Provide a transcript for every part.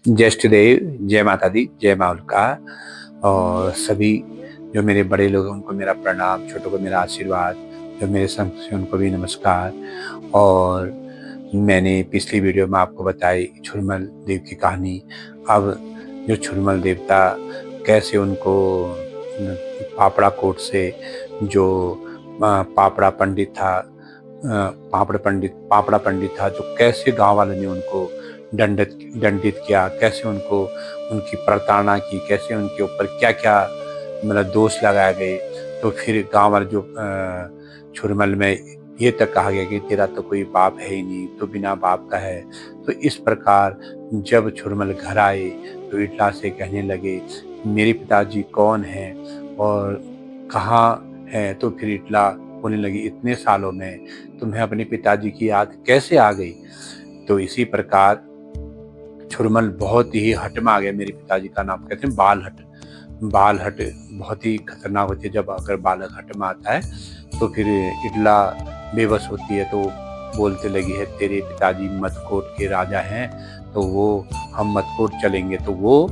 जय श्रीदेव, जय माता दी, जय माँ उल्का। और सभी जो मेरे बड़े लोग हैं उनको मेरा प्रणाम, छोटों को मेरा आशीर्वाद, जो मेरे संग से उनको भी नमस्कार। और मैंने पिछली वीडियो में आपको बताई झुरमल देव की कहानी। अब जो झुरमल देवता कैसे उनको पापड़ा कोट से जो पापड़ा पंडित था, पापड़ा पंडित था, जो कैसे गांव वालों ने उनको दंडित किया, कैसे उनको उनकी प्रताड़ना की, कैसे उनके ऊपर क्या-क्या मतलब दोष लगाए गए। तो फिर गाँव वाले जो झुरमल में ये तक कहा गया कि तेरा तो कोई बाप है ही नहीं, तो बिना बाप का है। तो इस प्रकार जब झुरमल घर आए तो इटला से कहने लगे, मेरे पिताजी कौन हैं और कहाँ हैं? तो फिर इटला बोलने लगी, इतने सालों में तुम्हें अपने पिताजी की याद कैसे आ गई? तो इसी प्रकार झुरमल बहुत ही हठ में आ गया। मेरे पिताजी का नाम कहते हैं बालहट। बालहट बहुत ही खतरनाक होती है। जब अगर बालक हठ में आता है तो फिर इटला बेबस होती है, तो बोलते लगी है, तेरे पिताजी मटकोट के राजा हैं, तो वो हम मटकोट चलेंगे। तो वो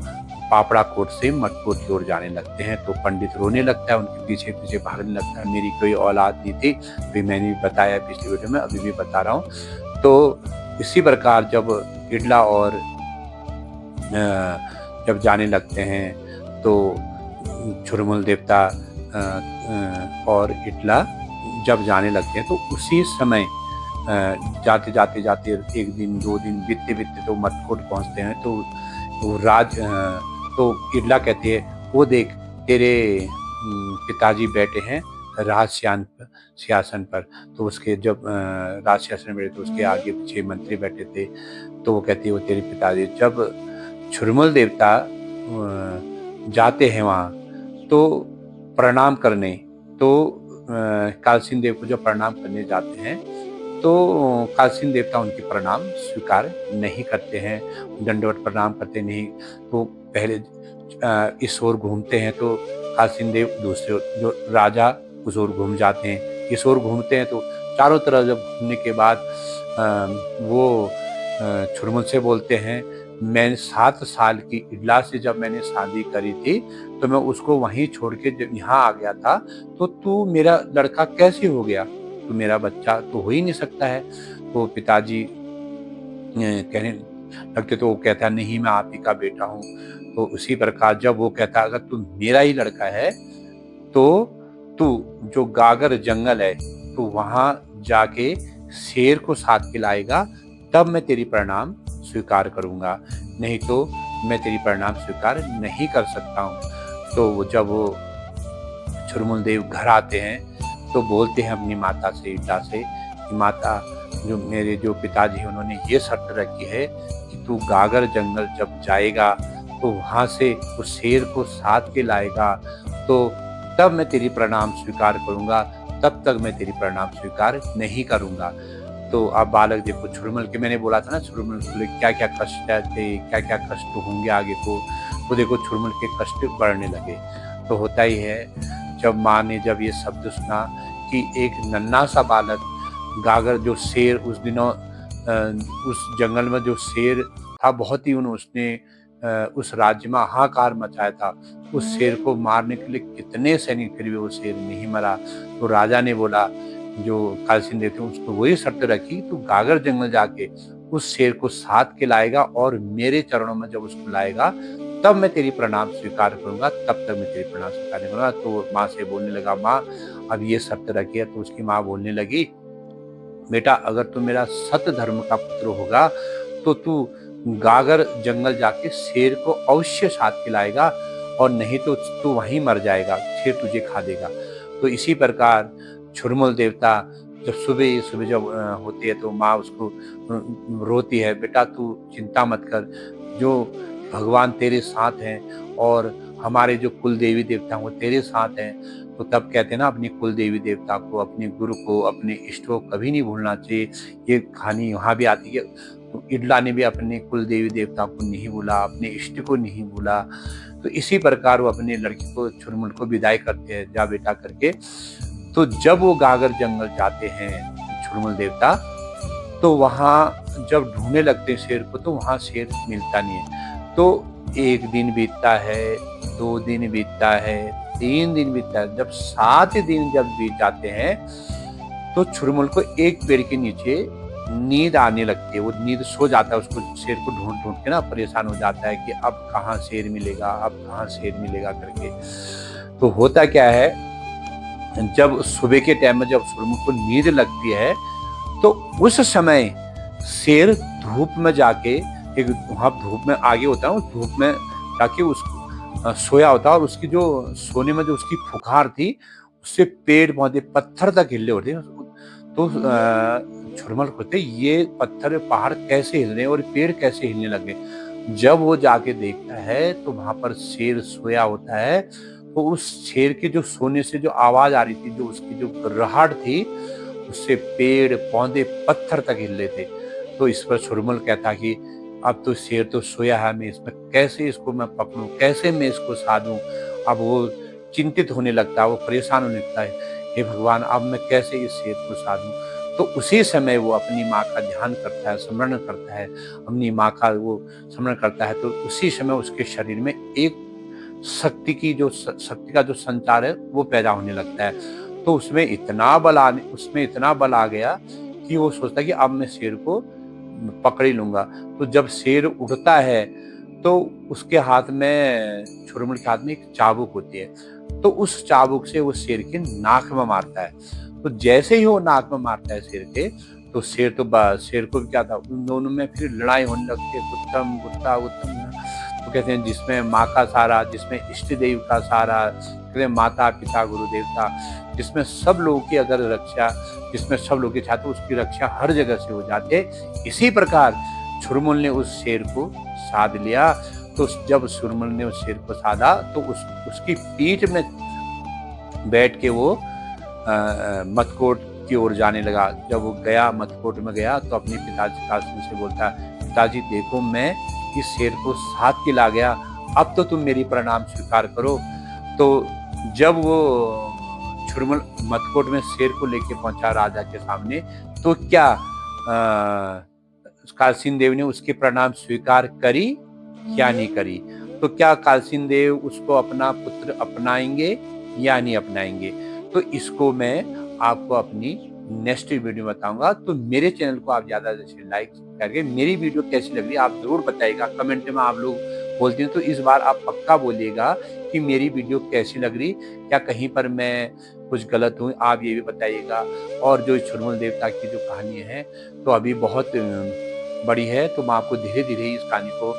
पापड़ा कोट से मटकोट की ओर जाने लगते हैं। तो पंडित रोने लगता है, उनके पीछे पीछे भागने लगता है। मेरी कोई औलाद नहीं थी, फिर मैंने भी बताया पिछली वीडियो में, अभी भी बता रहा हूँ। तो इसी प्रकार जब इटला और जब जाने लगते हैं तो झुरमुल देवता और इटला जब जाने लगते हैं तो उसी समय जाते जाते जाते एक दिन दो दिन बीतते बीतते तो मटकोट पहुंचते हैं। तो वो तो इटला कहती है, वो देख तेरे पिताजी बैठे हैं राज सिंहासन पर। तो उसके जब राज सिंहासन बैठे तो उसके आगे पीछे मंत्री बैठे थे। तो वो कहती है, वो तेरे पिताजी। जब झुरमुल देवता जाते हैं वहाँ तो प्रणाम करने, तो कालसीन देव को जब प्रणाम करने जाते हैं तो कालसीन देवता उनकी प्रणाम स्वीकार नहीं करते हैं, दंडवत प्रणाम करते नहीं। तो पहले इस ओर घूमते हैं तो कालसीन देव दूसरे जो राजा उस ओर घूम जाते हैं, इस ओर घूमते हैं। तो चारों तरफ जब घूमने के बाद वो झुरमुल से बोलते हैं, मैं 7 साल की इटला से जब मैंने शादी करी थी तो मैं उसको वहीं छोड़ के जब यहाँ आ गया था, तो तू मेरा लड़का कैसे हो गया? तू मेरा बच्चा तो हो ही नहीं सकता है। तो पिताजी कहने लगते तो वो कहता है, नहीं मैं आप ही का बेटा हूँ। तो उसी प्रकार जब वो कहता अगर तू मेरा ही लड़का है तो तू जो गागर जंगल है तो वहां जाके शेर को साथ खिलाएगा, तब मैं तेरी प्रणाम स्वीकार करूंगा, नहीं तो मैं तेरी प्रणाम स्वीकार नहीं कर सकता हूँ। तो जब वो झुरमुल देव घर आते हैं तो बोलते हैं अपनी माता से, इटला से, कि माता जो मेरे जो पिताजी हैं उन्होंने ये शर्त रखी है कि तू गागर जंगल जब जाएगा तो वहां से उस शेर को साथ के लाएगा, तो तब मैं तेरी प्रणाम स्वीकार करूंगा, तब तक मैं तेरी प्रणाम स्वीकार नहीं करूंगा। तो अब बालक देखो, झुरमुल के मैंने बोला था ना, झुरमुल के क्या क्या कष्ट थे, क्या क्या कष्ट होंगे आगे को, तो देखो झुरमुल के कष्ट बढ़ने लगे। तो होता ही है, जब माँ ने जब ये शब्द सुना कि एक नन्हा सा बालक गागर जो शेर उस दिनों उस जंगल में जो शेर था, बहुत ही उसने उस राज्य में हाहाकार मचाया था। उस शेर को मारने के लिए कितने सैनिक, फिर भी वो शेर नहीं मरा। तो राजा ने बोला, जो कालसीन देव थे उसको वही शर्त रखी, तू गागर जंगल जाके उस शेर को साथ के लाएगा और मेरे चरणों में जब उसको लाएगा तब मैं तेरी प्रणाम स्वीकार करूंगा, तब तक मैं तेरी प्रणाम स्वीकार नहीं करूंगा। तो माँ से बोलने लगा, माँ अब ये शर्त रखी है। तो उसकी माँ बोलने लगी, बेटा अगर तू मेरा सत धर्म का पुत्र होगा तो तू गागर जंगल जाके शेर को अवश्य साथ खिलाएगा, और नहीं तो तू वहीं मर जाएगा, शेर तुझे खा देगा। तो इसी प्रकार झुरमुल देवता जब सुबह सुबह जब होती है तो माँ उसको रोती है, बेटा तू चिंता मत कर, जो भगवान तेरे साथ हैं और हमारे जो कुल देवी देवता हैं वो तेरे साथ हैं। तो तब कहते हैं ना, अपनी कुल देवी देवता को, अपने गुरु को, अपने इष्ट को कभी नहीं भूलना चाहिए। ये कहानी वहाँ भी आती है। तो इटला ने भी अपने कुल देवी देवता को नहीं भूला, अपने इष्ट को नहीं भूला। तो इसी प्रकार वो अपने लड़की को, झुरमुल को विदाई करते हैं, जा बेटा करके। तो जब वो गागर जंगल जाते हैं झुरमुल देवता, तो वहां जब ढूंढने लगते हैं शेर को तो वहां शेर मिलता नहीं है। तो 1 दिन बीतता है, 2 दिन बीतता है, 3 दिन बीतता है, जब 7 दिन जब बीत जाते हैं, तो छुरमुल को एक पेड़ के नीचे नींद आने लगती है। वो नींद सो जाता है, उसको शेर को ढूँढ-ढूँढ के ना परेशान हो जाता है कि अब कहाँ शेर मिलेगा, अब कहाँ शेर मिलेगा करके। तो होता क्या है, जब सुबह के टाइम में जब छुरमुल को नींद लगती है, तो उस समय शेर धूप में जाके, एक वहाँ धूप में आगे होता है, उस धूप में जाके सोया होता है, और उसकी जो सोने में जो उसकी फुकार थी, उससे पेड़-पौधे पत्थर तक हिले होते हैं। तो झुरमुल होते ये पत्थर पहाड़ कैसे हिल रहे हैं और पेड़ कैसे हिलने लगे। जब वो जाके देखता है तो वहाँ पर शेर सोया होता है। तो उस शेर के जो सोने से जो आवाज़ आ रही थी, जो उसकी जो गुर्राहट थी, उससे पेड़, पौधे, पत्थर तक हिल रहे थे। तो इस पर छुरमुल कहता कि अब तो शेर तो सोया है, मैं इसमें कैसे इसको मैं पकड़ूँ, कैसे मैं इसको साधूँ? अब वो चिंतित होने लगता है, वो परेशान होने लगता है, हे भगवान अब मैं कैसे इस शेर को साधूँ? तो उसी समय वो अपनी माँ का ध्यान करता है, स्मरण करता है, अपनी माँ का वो स्मरण करता है, तो उसी समय उसके शरीर में एक शक्ति का जो संचार है वो पैदा होने लगता है। तो उसमें इतना बल आ गया कि वो सोचता है कि अब मैं शेर को पकड़ ही लूँगा। तो जब शेर उठता है, तो उसके हाथ में, छुरमुल के हाथ में एक चाबुक होती है। तो उस चाबुक से वो शेर के नाक में मारता है। तो जैसे ही वो नाक में मारता है शेर के, तो शेर को भी क्या था, उन दोनों में फिर लड़ाई होने लगती है, गुत्तम गुत्ता गुत्तम। तो कहते हैं जिसमें माँ का सहारा, जिसमें इष्ट देव का सहारा, कहते हैं माता पिता गुरु देवता, जिसमें सब लोगों की अगर रक्षा, जिसमें सब लोग की चाहते, उसकी रक्षा हर जगह से हो जाती है। इसी प्रकार छुरमुल ने उस शेर को साध लिया। तो जब छुरमुल ने उस शेर को साधा, तो उसकी पीठ में बैठ के वो मथकोट की ओर जाने लगा। जब वो गया, मथकोट में गया, तो अपने पिताजी कासिम से बोलता, पिताजी देखो मैं इस शेर को साध के ला गया, अब तो तुम मेरी प्रणाम स्वीकार करो। तो जब वो छुरमुल मथकोट में शेर को लेके पहुंचा राजा के सामने, तो क्या कालसीन देव ने उसकी प्रणाम स्वीकार करी या नहीं करी? तो क्या कालसीन देव उसको अपना पुत्र अपनाएंगे या नहीं अपनाएंगे? तो इसको मैं आपको अपनी नेक्स्ट वीडियो में बताऊंगा। तो मेरे चैनल को आप ज़्यादा से लाइक करके मेरी वीडियो कैसी लग रही है आप ज़रूर बताइएगा। कमेंट में आप लोग बोलते हैं तो इस बार आप पक्का बोलिएगा कि मेरी वीडियो कैसी लग रही, क्या कहीं पर मैं कुछ गलत हूँ, आप ये भी बताइएगा। और जो छुरमुल देवता की जो कहानी है तो अभी बहुत बड़ी है, तो मैं आपको धीरे धीरे इस कहानी को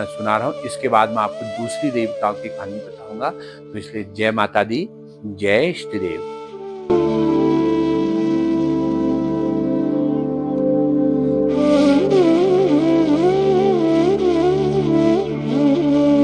सुना रहा हूँ। इसके बाद मैं आपको दूसरी देवताओं की कहानी बताऊंगा। तो इसलिए जय माता दी, जय श्री देव।